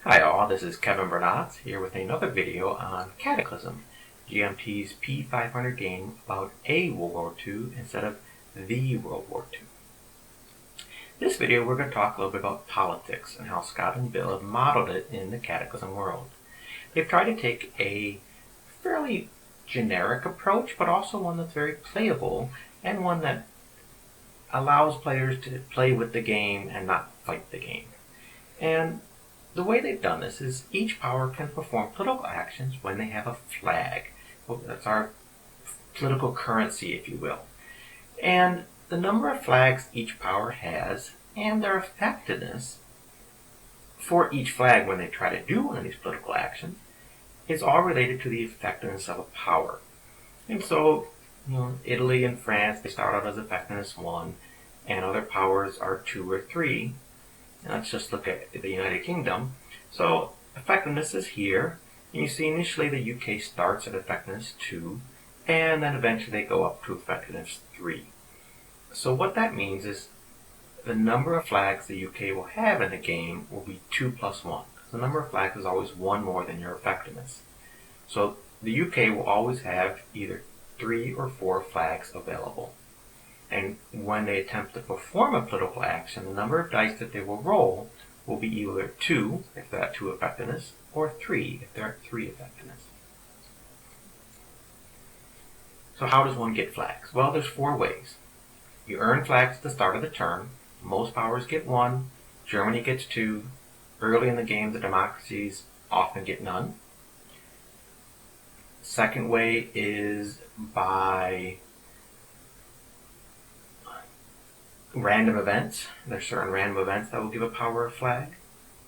Hi all, this is Kevin Bernatz here with another video on Cataclysm, GMT's P500 game about a World War II instead of the World War II. This video we're going to talk a little bit about politics and how Scott and Bill have modeled it in the Cataclysm world. They've tried to take a fairly generic approach, but also one that's very playable and one that allows players to play with the game and not fight the game. And the way they've done this is each power can perform political actions when they have a flag. Well, that's our political currency, if you will. And the number of flags each power has and their effectiveness for each flag when they try to do one of these political actions is all related to the effectiveness of a power. And so, Italy and France, they start out as effectiveness 1, and other powers are 2 or 3. Let's just look at the United Kingdom. So effectiveness is here, and you see initially the UK starts at effectiveness 2, and then eventually they go up to effectiveness 3. So what that means is the number of flags the UK will have in the game will be 2 plus 1. The number of flags is always 1 more than your effectiveness. So the UK will always have either 3 or 4 flags available. And when they attempt to perform a political action, the number of dice that they will roll will be either 2 if they're at 2 effectiveness, or 3 if they're at 3 effectiveness. So how does one get flags? Well, there's 4 ways. You earn flags at the start of the turn. Most powers get 1. Germany gets 2. Early in the game, the democracies often get none. Second way is by random events. There's certain random events that will give a power a flag.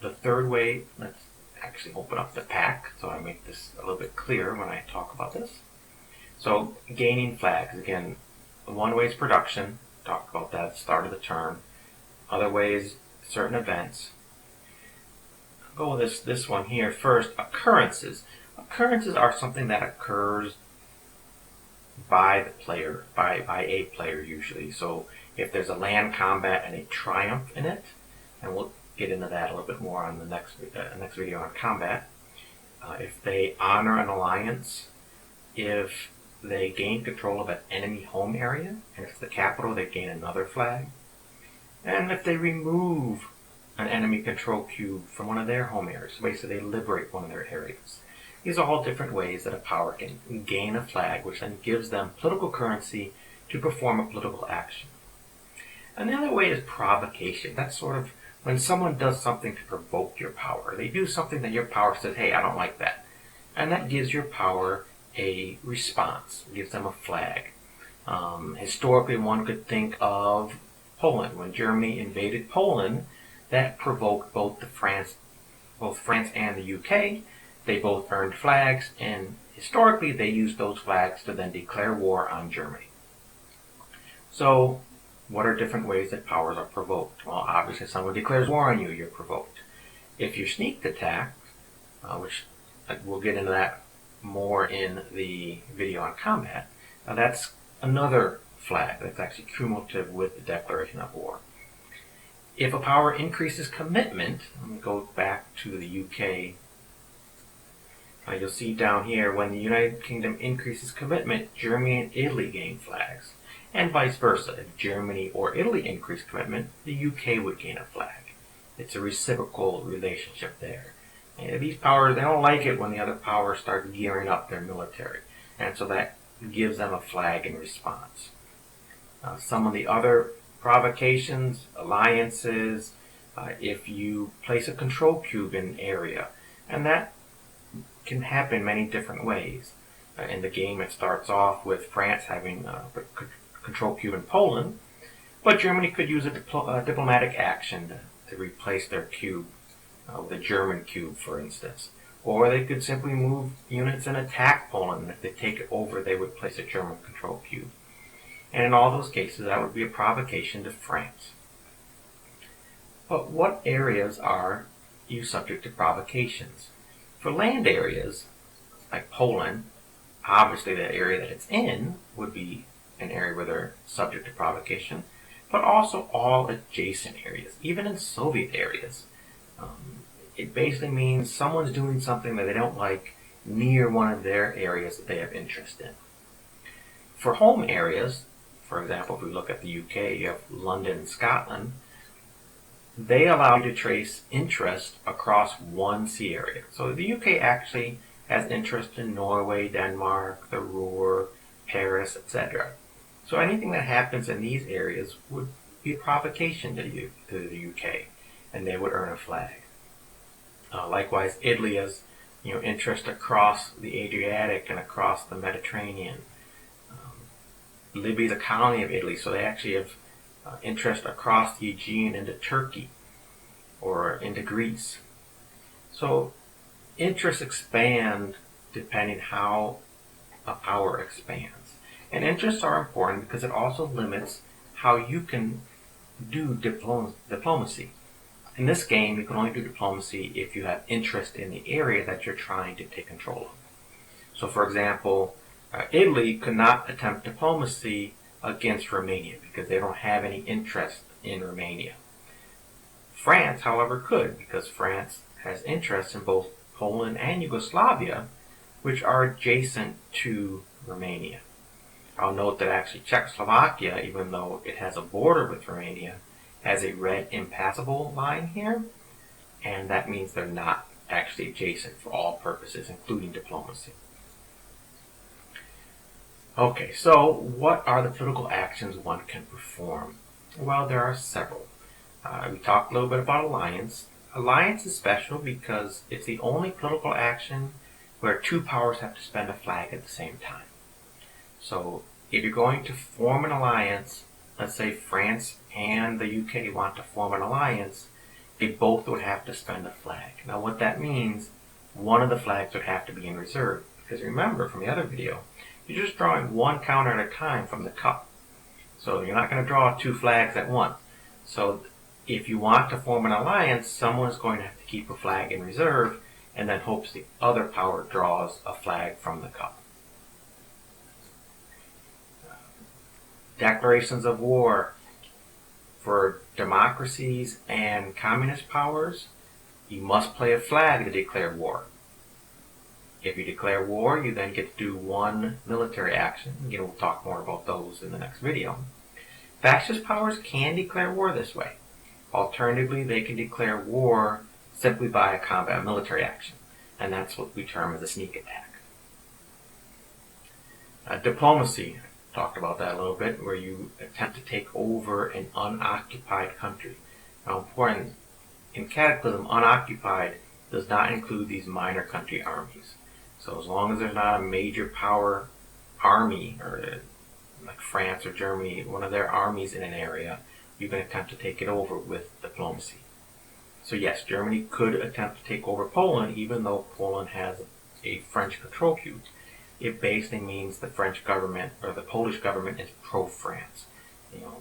The third way, let's actually open up the pack so I make this a little bit clearer when I talk about this. So gaining flags, again, one way is production, talked about that at the start of the turn. Other way is certain events. I'll go with this one here first, occurrences. Occurrences are something that occurs by the player, by a player usually. So if there's a land combat and a triumph in it, and we'll get into that a little bit more on the next video on combat. If they honor an alliance, if they gain control of an enemy home area, and if it's the capital, they gain another flag. And if they remove an enemy control cube from one of their home areas, so basically they liberate one of their areas. These are all different ways that a power can gain a flag, which then gives them political currency to perform a political action. Another way is provocation. That's sort of when someone does something to provoke your power. They do something that your power says, hey, I don't like that. And that gives your power a response, gives them a flag. Historically, one could think of Poland. When Germany invaded Poland, that provoked both France and the UK. They both earned flags, and historically they used those flags to then declare war on Germany. So what are different ways that powers are provoked? Well, obviously, if someone declares war on you, you're provoked. If you sneak attack, which we'll get into that more in the video on combat, that's another flag that's actually cumulative with the declaration of war. If a power increases commitment, let me go back to the UK. You'll see down here, when the United Kingdom increases commitment, Germany and Italy gain flags. And vice versa. If Germany or Italy increase commitment, the UK would gain a flag. It's a reciprocal relationship there. And these powers, they don't like it when the other powers start gearing up their military. And so that gives them a flag in response. Some of the other provocations, alliances, if you place a control cube in an area, and that can happen many different ways. In the game, it starts off with France having a control cube in Poland, but Germany could use a diplomatic action to replace their cube with a German cube, for instance. Or they could simply move units and attack Poland, and if they take it over, they would place a German control cube. And in all those cases, that would be a provocation to France. But what areas are you subject to provocations? For land areas, like Poland, obviously the area that it's in would be an area where they're subject to provocation, but also all adjacent areas, even in Soviet areas. it basically means someone's doing something that they don't like near one of their areas that they have interest in. For home areas, for example, if we look at the UK, you have London and Scotland, they allow you to trace interest across one sea area. So the UK actually has interest in Norway, Denmark, the Ruhr, Paris, etc. So anything that happens in these areas would be a provocation to the UK, and they would earn a flag. Likewise, Italy has interest across the Adriatic and across the Mediterranean. Libya is a colony of Italy, so they actually have interest across the Aegean into Turkey or into Greece. So interests expand depending how a power expands. And interests are important because it also limits how you can do diplomacy. In this game, you can only do diplomacy if you have interest in the area that you're trying to take control of. So for example, Italy could not attempt diplomacy against Romania because they don't have any interest in Romania. France, however, could, because France has interest in both Poland and Yugoslavia, which are adjacent to Romania. I'll note that actually Czechoslovakia, even though it has a border with Romania, has a red impassable line here, and that means they're not actually adjacent for all purposes, including diplomacy. Okay, so what are the political actions one can perform? Well, there are several. We talked a little bit about alliance. Alliance is special because it's the only political action where two powers have to spend a flag at the same time. So if you're going to form an alliance, let's say France and the UK want to form an alliance, they both would have to spend a flag. Now what that means, one of the flags would have to be in reserve. Because remember from the other video, you're just drawing one counter at a time from the cup. So you're not going to draw two flags at once. So if you want to form an alliance, someone's going to have to keep a flag in reserve and then hopes the other power draws a flag from the cup. Declarations of war. For democracies and communist powers, you must play a flag to declare war. If you declare war, you then get to do one military action. Again, we'll talk more about those in the next video. Fascist powers can declare war this way. Alternatively, they can declare war simply by a combat military action, and that's what we term as a sneak attack. Diplomacy. Talked about that a little bit, where you attempt to take over an unoccupied country. Now, important, in Cataclysm, unoccupied does not include these minor country armies. So as long as there's not a major power army, or like France or Germany, one of their armies in an area, you can attempt to take it over with diplomacy. So yes, Germany could attempt to take over Poland, even though Poland has a French control cube. It basically means the French government or the Polish government is pro-France.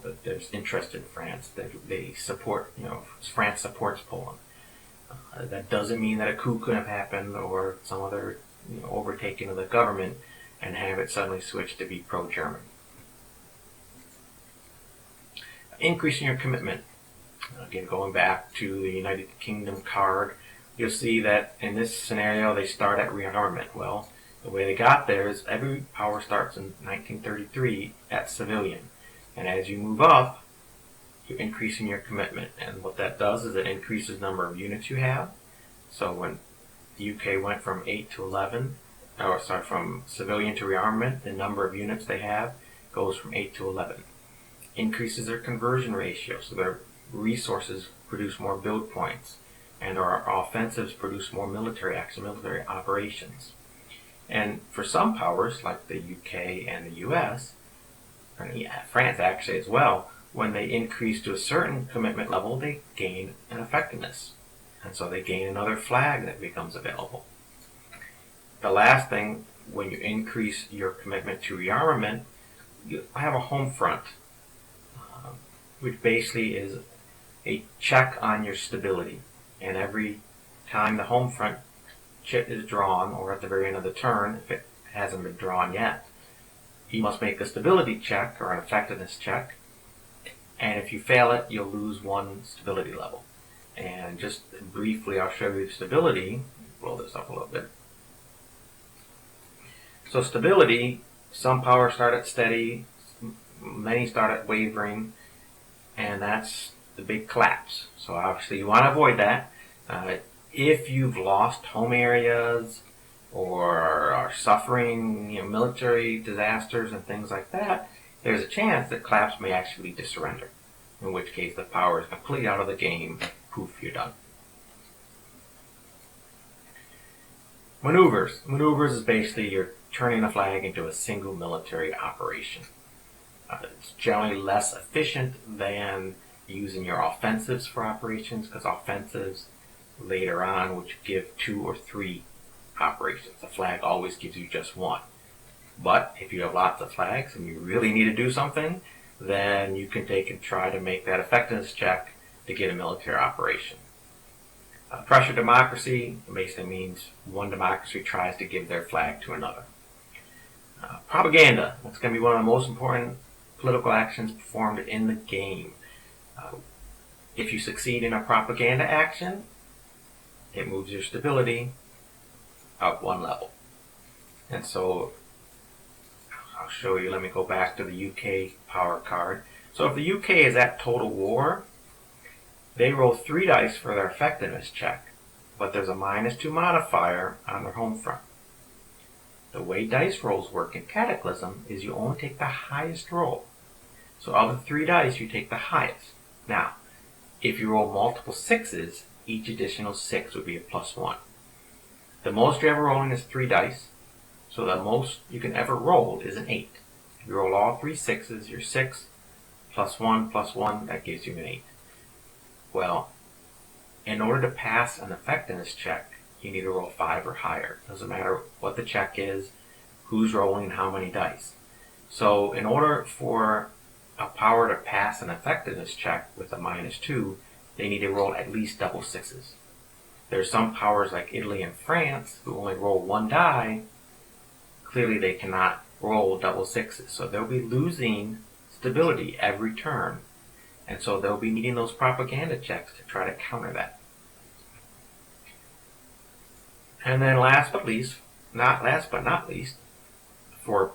That there's interest in France, that they support, France supports Poland. That doesn't mean that a coup could have happened or some other overtaking of the government and have it suddenly switch to be pro-German. Increasing your commitment. Again, going back to the United Kingdom card, you'll see that in this scenario they start at rearmament. Well, the way they got there is every power starts in 1933 at civilian. And as you move up, you're increasing your commitment. And what that does is it increases the number of units you have. So when the UK went from 8 to 11, from civilian to rearmament, the number of units they have goes from 8 to 11. Increases their conversion ratio, so their resources produce more build points, and our offensives produce more military action, military operations. And for some powers, like the UK and the US, and France actually as well, when they increase to a certain commitment level, they gain an effectiveness. And so they gain another flag that becomes available. The last thing, when you increase your commitment to rearmament, you have a home front, which basically is a check on your stability. And every time the home front chit is drawn, or at the very end of the turn, if it hasn't been drawn yet, you must make a stability check or an effectiveness check, and if you fail it, you'll lose one stability level. And just briefly, I'll show you stability. Blow this up a little bit. So stability, some powers start at steady, many start at wavering, and that's the big collapse. So obviously you want to avoid that. If you've lost home areas or are suffering military disasters and things like that, there's a chance that collapse may actually lead to surrender, in which case the power is completely out of the game. Poof, you're done. Maneuvers. Maneuvers is basically you're turning a flag into a single military operation. It's generally less efficient than using your offensives for operations, because offensives later on would give 2 or 3 operations. A flag always gives you just 1. But if you have lots of flags and you really need to do something, then you can take and try to make that effectiveness check to get a military operation. Pressure democracy basically means one democracy tries to give their flag to another. Propaganda. That's going to be one of the most important political actions performed in the game. If you succeed in a propaganda action, it moves your stability up 1 level. And so I'll show you. Let me go back to the UK power card. So if the UK is at total war, they roll 3 dice for their effectiveness check, but there's a -2 modifier on their home front. The way dice rolls work in Cataclysm is you only take the highest roll. So of the 3 dice, you take the highest. Now, if you roll multiple 6s, each additional 6 would be a +1. The most you're ever rolling is 3 dice, so the most you can ever roll is an 8. If you roll all 3 6s, you're 6 +1 +1, that gives you an 8. Well, in order to pass an effectiveness check, you need to roll 5 or higher. Doesn't matter what the check is, who's rolling how many dice. So in order for a power to pass an effectiveness check with a -2, they need to roll at least double 6s. There's some powers like Italy and France who only roll 1 die. Clearly they cannot roll double 6s, so they'll be losing stability every turn. And so they'll be needing those propaganda checks to try to counter that. And then last but not least, for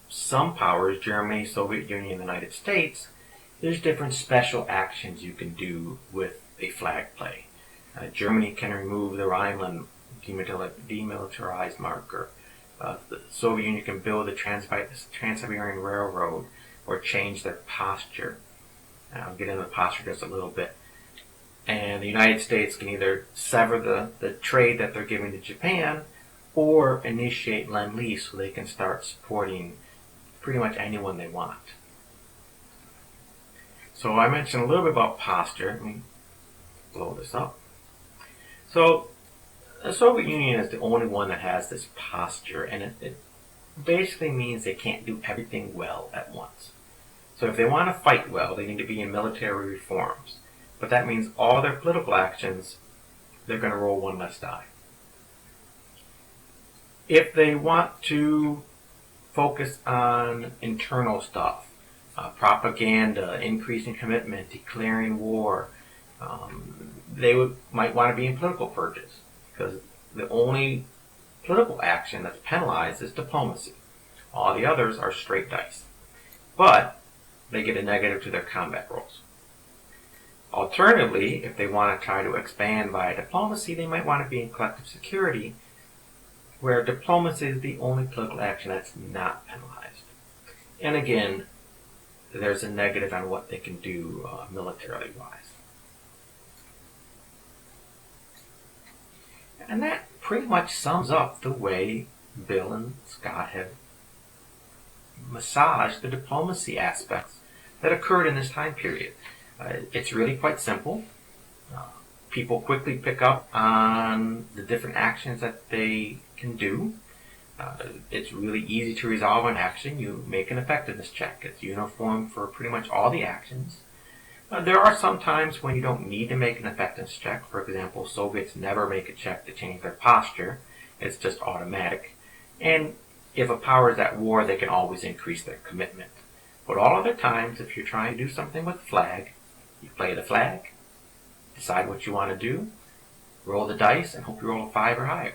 some powers, Germany, Soviet Union, the United States, there's different special actions you can do with a flag play. Germany can remove the Rhineland demilitarized marker. The Soviet Union can build the Trans-Siberian Railroad or change their posture. I'll get into the posture just a little bit. And the United States can either sever the trade that they're giving to Japan or initiate Lend-Lease so they can start supporting pretty much anyone they want. So I mentioned a little bit about posture. Let me blow this up. So the Soviet Union is the only one that has this posture, and it basically means they can't do everything well at once. So if they want to fight well, they need to be in military reforms. But that means all their political actions, they're going to roll 1 less die. If they want to focus on internal stuff, propaganda, increasing commitment, declaring war, they might want to be in political purges, because the only political action that's penalized is diplomacy. All the others are straight dice. But they get a negative to their combat rolls. Alternatively, if they want to try to expand via diplomacy, they might want to be in collective security, where diplomacy is the only political action that's not penalized. And again, there's a negative on what they can do militarily-wise. And that pretty much sums up the way Bill and Scott have massaged the diplomacy aspects that occurred in this time period. It's really quite simple. People quickly pick up on the different actions that they can do. It's really easy to resolve an action. You make an effectiveness check. It's uniform for pretty much all the actions. There are some times when you don't need to make an effectiveness check. For example, Soviets never make a check to change their posture. It's just automatic. And if a power is at war, they can always increase their commitment. But all other times, if you're trying to do something with flag, you play the flag, decide what you want to do, roll the dice, and hope you roll a 5 or higher.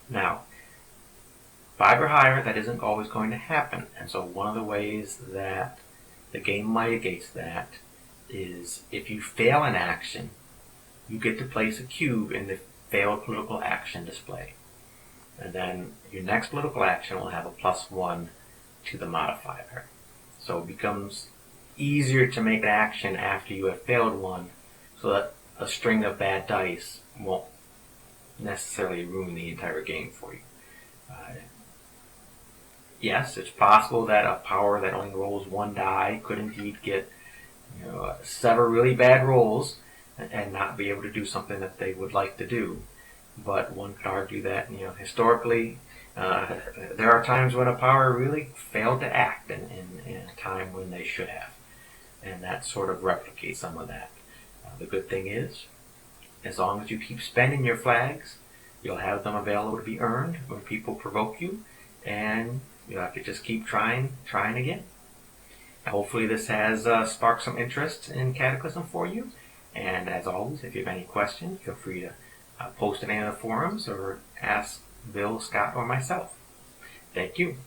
Now, 5 or higher, that isn't always going to happen. And so one of the ways that the game mitigates that is if you fail an action, you get to place a cube in the failed political action display. And then your next political action will have a +1 to the modifier. So it becomes easier to make an action after you have failed one, so that a string of bad dice won't necessarily ruin the entire game for you. Yes, it's possible that a power that only rolls 1 die could indeed get several really bad rolls and not be able to do something that they would like to do. But one could argue that historically there are times when a power really failed to act in a time when they should have, and that sort of replicates some of that. The good thing is, as long as you keep spending your flags, you'll have them available to be earned when people provoke you, and you'll have to just keep trying again. Hopefully this has sparked some interest in Cataclysm for you, and as always, if you have any questions, feel free to post in any of the forums or ask Bill, Scott, or myself. Thank you.